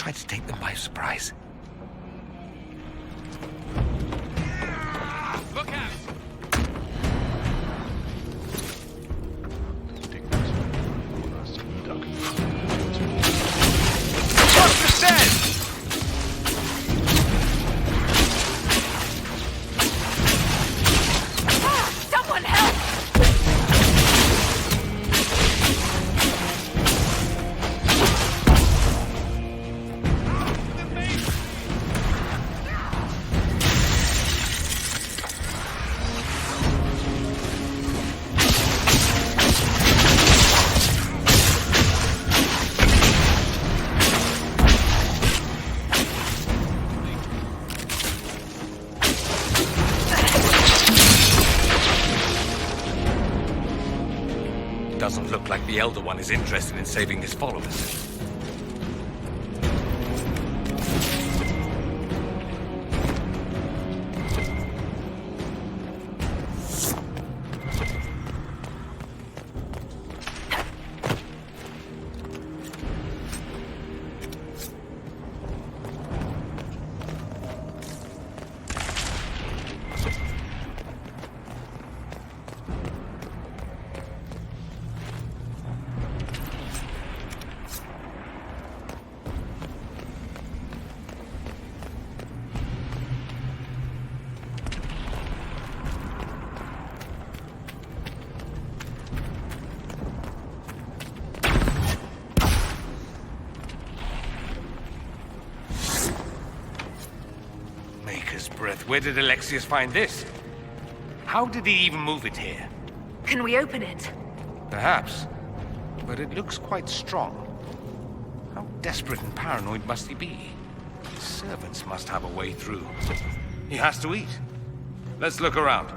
Try to take them by surprise. Look out! Watch the stairs! Someone help! Doesn't look like the Elder One is interested in saving his followers. Maker's breath. Where did Alexius find this? How did he even move it here? Can we open it? Perhaps. But it looks quite strong. How desperate and paranoid must he be? His servants must have a way through. He has to eat. Let's look around.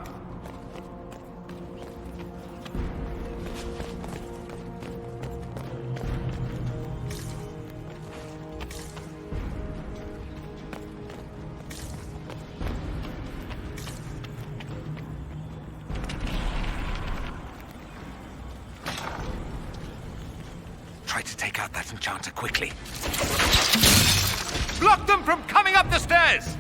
Try to take out that enchanter quickly. Block them from coming up the stairs!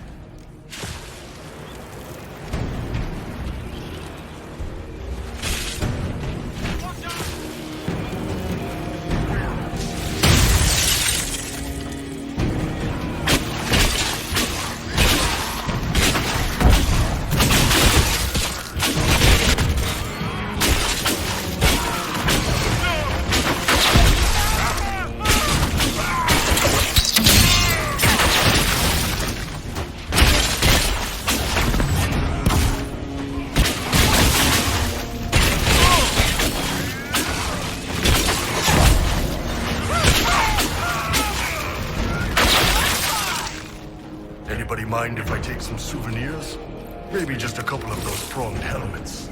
Anybody mind if I take some souvenirs? Maybe just a couple of those pronged helmets.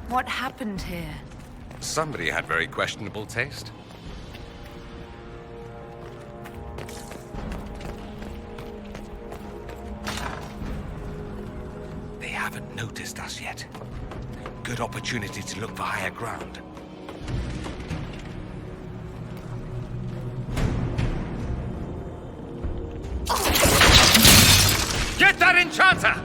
What happened here? Somebody had very questionable taste. They haven't noticed us yet. Good opportunity to look for higher ground. Get that enchanter!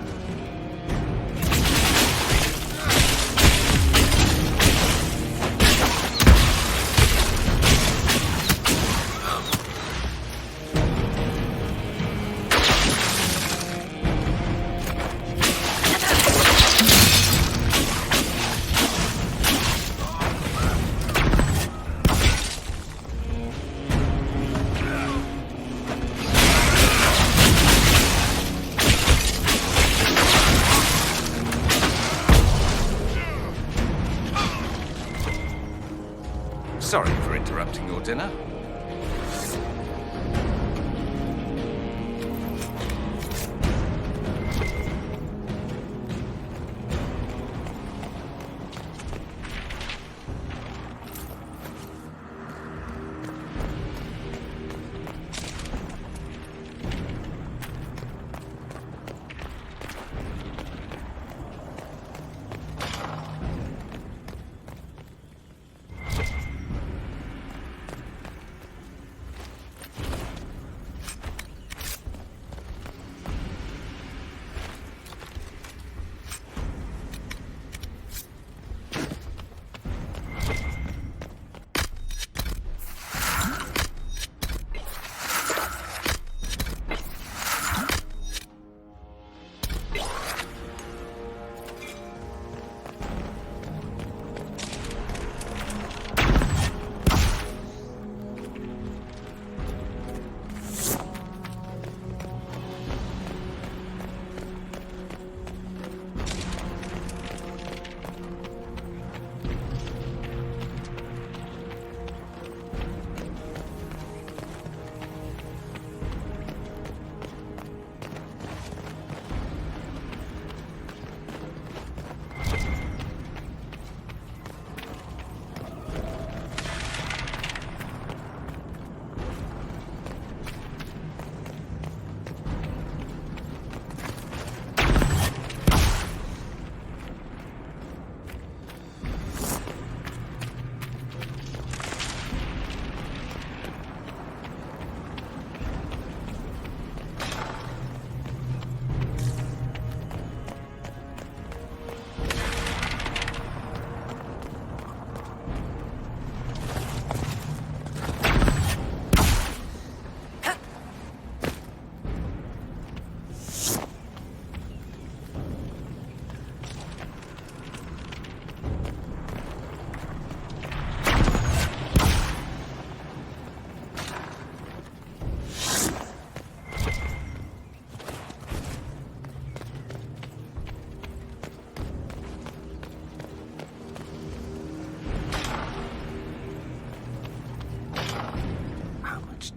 Sorry for interrupting your dinner.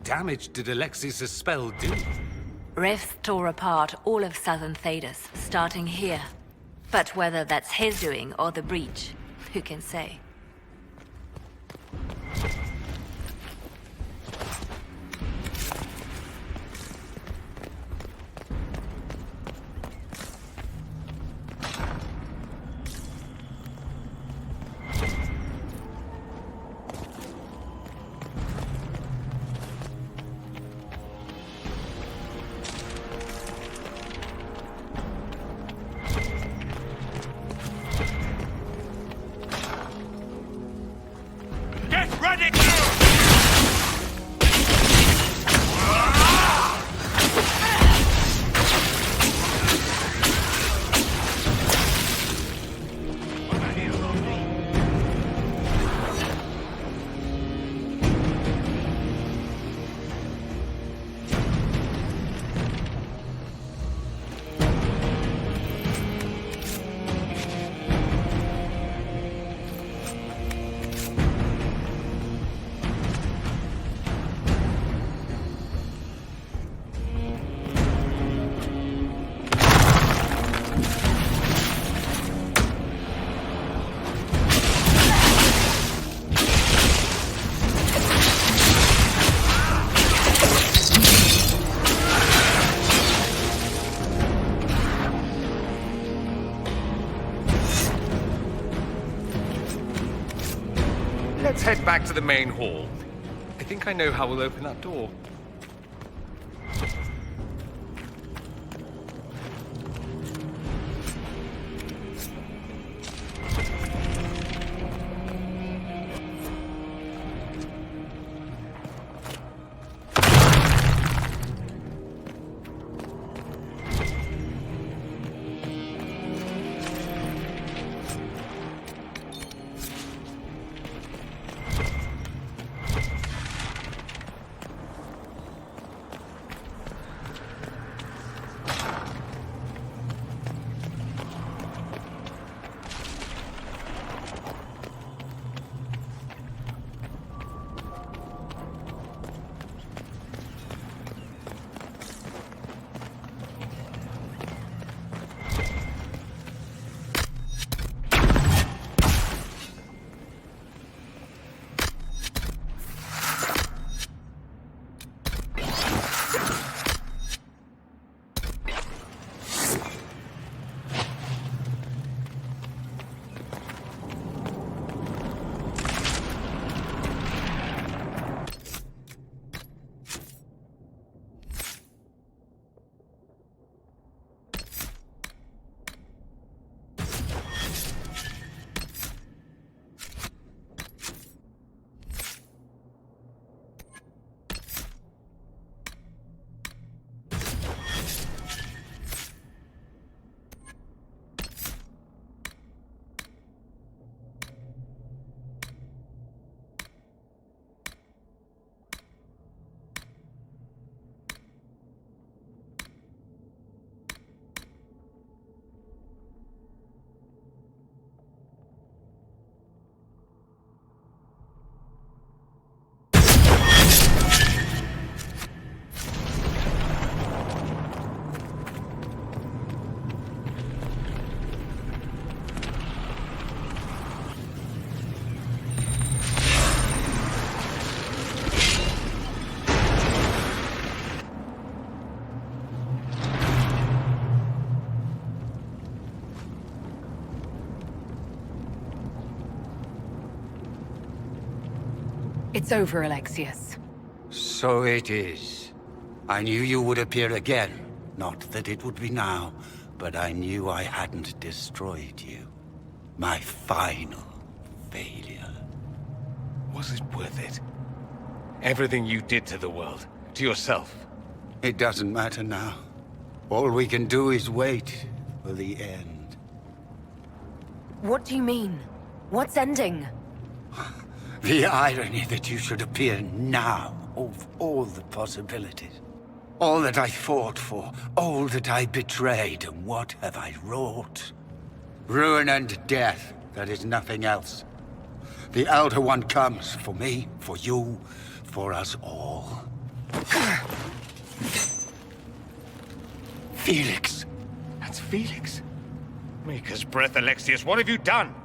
Damage did Alexis' spell do? Rifts tore apart all of southern Thedas, starting here. But whether that's his doing or the breach, who can say? Let's head back to the main hall. I think I know how we'll open that door. It's over, Alexius. So it is. I knew you would appear again. Not that it would be now, but I knew I hadn't destroyed you. My final failure. Was it worth it? Everything you did to the world, to yourself. It doesn't matter now. All we can do is wait for the end. What do you mean? What's ending? The irony that you should appear now, of all the possibilities. All that I fought for, all that I betrayed, and what have I wrought? Ruin and death, that is nothing else. The Elder One comes for me, for you, for us all. Felix. That's Felix. Maker's breath, Alexius. What have you done?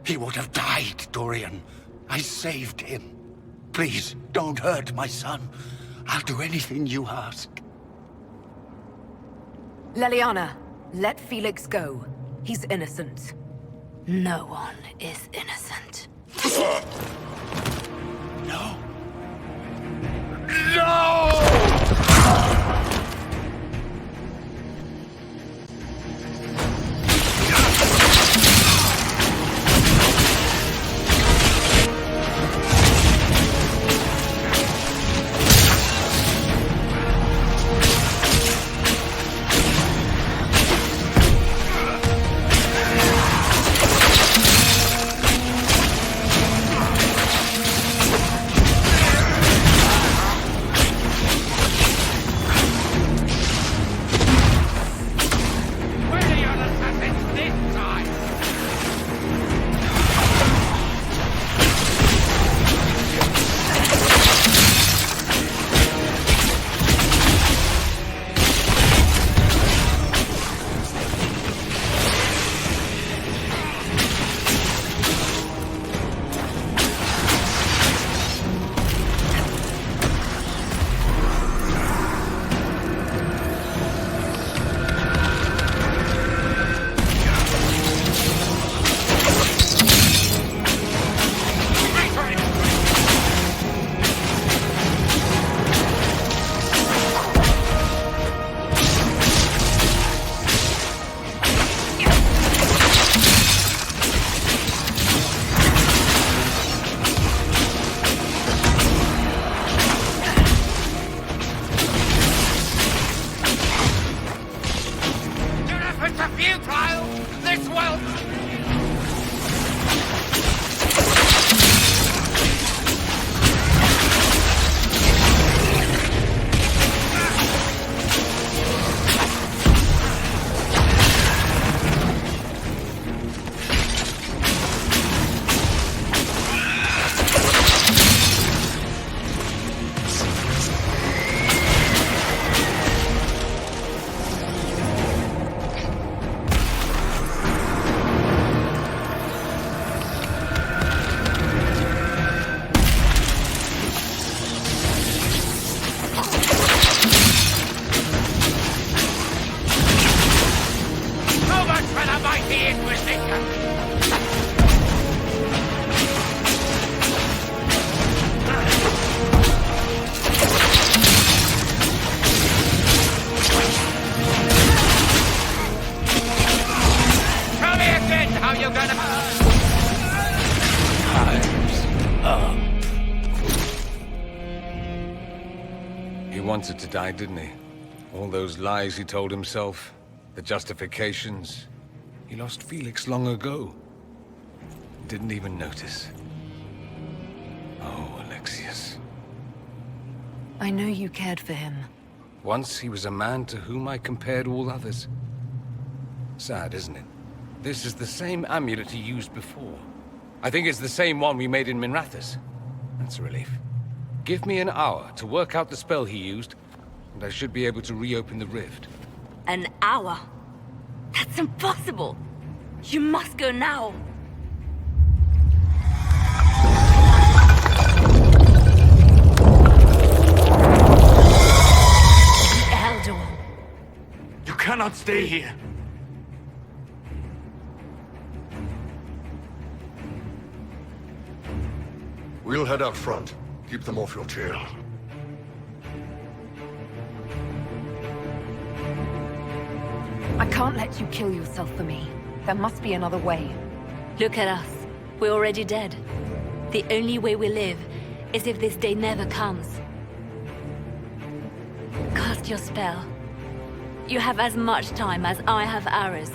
He would have died, Dorian. I saved him. Please, don't hurt my son. I'll do anything you ask. Leliana, let Felix go. He's innocent. No one is innocent. No. Where are your assassins this time? Your efforts are futile! This will... So much for the mighty Inquisition! Tell me again how you're gonna... He wanted to die, didn't he? All those lies he told himself, the justifications. He lost Felix long ago. Didn't even notice. Oh, Alexius. I know you cared for him. Once he was a man to whom I compared all others. Sad, isn't it? This is the same amulet he used before. I think it's the same one we made in Minrathous. That's a relief. Give me an hour to work out the spell he used, and I should be able to reopen the rift. An hour? That's impossible! You must go now! The Elder One. You cannot stay here. We'll head out front. Keep them off your tail. I can't let you kill yourself for me. There must be another way. Look at us. We're already dead. The only way we live is if this day never comes. Cast your spell. You have as much time as I have hours.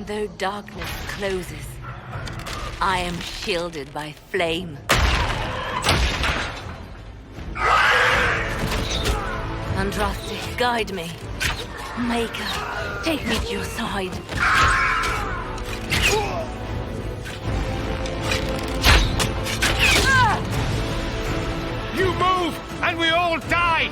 Though darkness closes, I am shielded by flame. Andraste, guide me. Maker, take me to your side. You move, and we all die!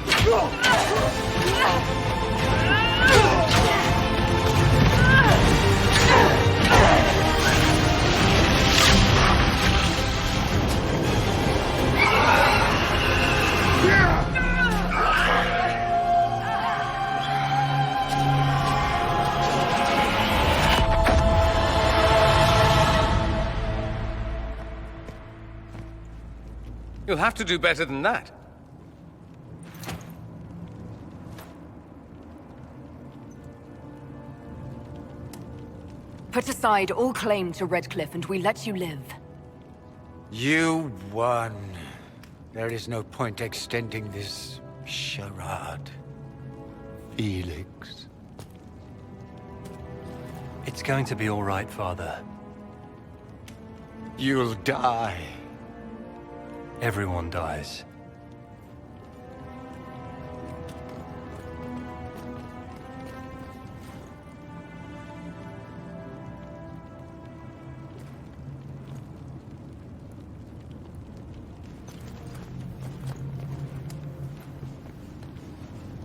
You'll have to do better than that. Put aside all claim to Redcliffe and we let you live. You won. There is no point extending this charade. Felix. It's going to be all right, Father. You'll die. Everyone dies.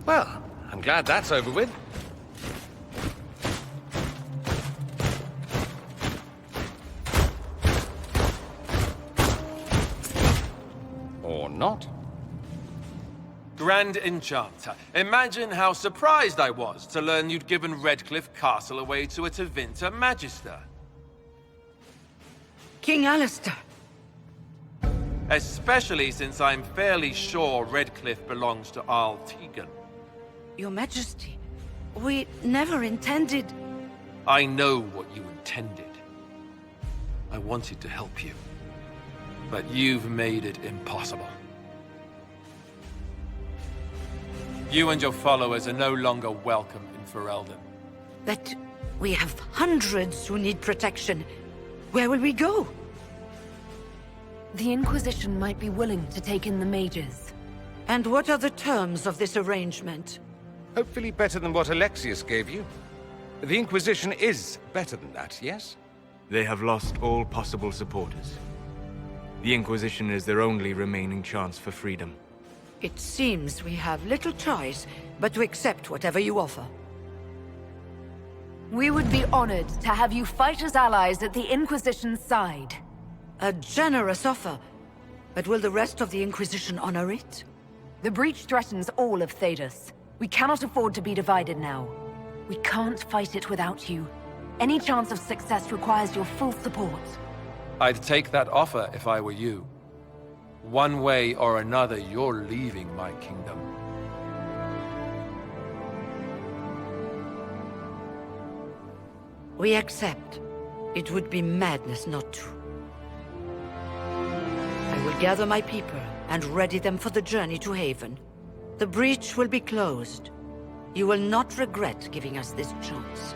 Well, I'm glad that's over with. Or not. Grand Enchanter, imagine how surprised I was to learn you'd given Redcliffe Castle away to a Tevinter Magister. King Alistair. Especially since I'm fairly sure Redcliffe belongs to Arl Tegan. Your Majesty, we never intended... I know what you intended. I wanted to help you. But you've made it impossible. You and your followers are no longer welcome in Ferelden. But we have hundreds who need protection. Where will we go? The Inquisition might be willing to take in the mages. And what are the terms of this arrangement? Hopefully better than what Alexius gave you. The Inquisition is better than that, yes? They have lost all possible supporters. The Inquisition is their only remaining chance for freedom. It seems we have little choice but to accept whatever you offer. We would be honored to have you fight as allies at the Inquisition's side. A generous offer. But will the rest of the Inquisition honor it? The breach threatens all of Thedas. We cannot afford to be divided now. We can't fight it without you. Any chance of success requires your full support. I'd take that offer if I were you. One way or another, you're leaving my kingdom. We accept. It would be madness not to. I will gather my people and ready them for the journey to Haven. The breach will be closed. You will not regret giving us this chance.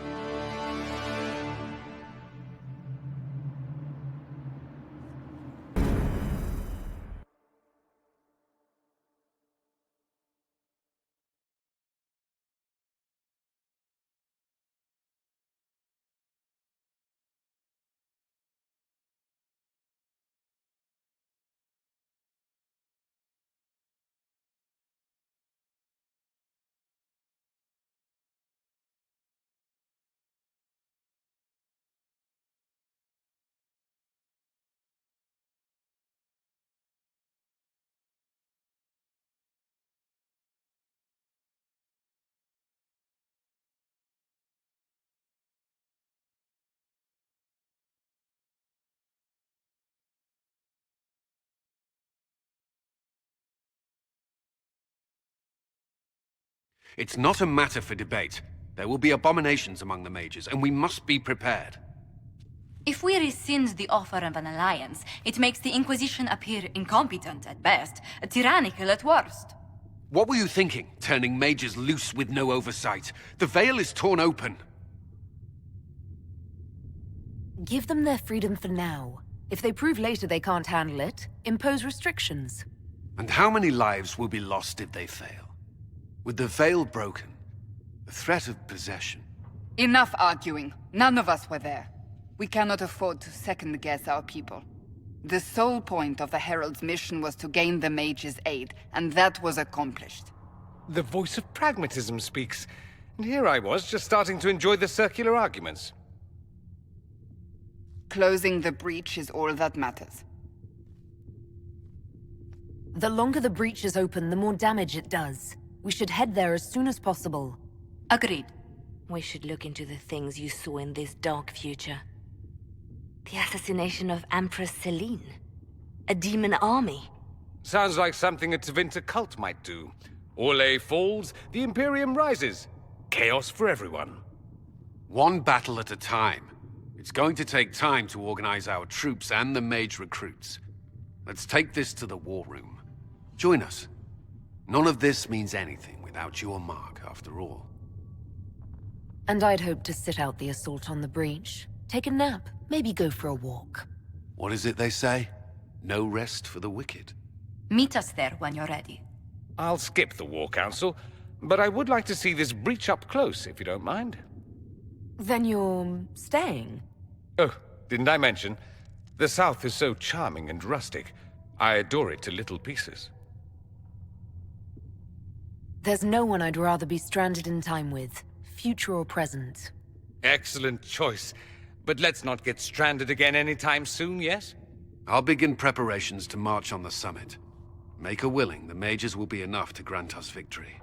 It's not a matter for debate. There will be abominations among the mages, and we must be prepared. If we rescind the offer of an alliance, it makes the Inquisition appear incompetent at best, tyrannical at worst. What were you thinking, turning mages loose with no oversight? The veil is torn open. Give them their freedom for now. If they prove later they can't handle it, impose restrictions. And how many lives will be lost if they fail? With the veil broken, the threat of possession. Enough arguing. None of us were there. We cannot afford to second-guess our people. The sole point of the Herald's mission was to gain the mage's aid, and that was accomplished. The voice of pragmatism speaks. And here I was, just starting to enjoy the circular arguments. Closing the breach is all that matters. The longer the breach is open, the more damage it does. We should head there as soon as possible. Agreed. We should look into the things you saw in this dark future. The assassination of Empress Celine. A demon army. Sounds like something a Tevinter cult might do. Orlais falls, the Imperium rises. Chaos for everyone. One battle at a time. It's going to take time to organize our troops and the mage recruits. Let's take this to the war room. Join us. None of this means anything without your mark, after all. And I'd hoped to sit out the assault on the breach. Take a nap, maybe go for a walk. What is it they say? No rest for the wicked. Meet us there when you're ready. I'll skip the War Council, but I would like to see this breach up close, if you don't mind. Then you're staying? Oh, didn't I mention? The South is so charming and rustic. I adore it to little pieces. There's no one I'd rather be stranded in time with, future or present. Excellent choice. But let's not get stranded again anytime soon, yes? I'll begin preparations to march on the summit. Make a willing, the mages will be enough to grant us victory.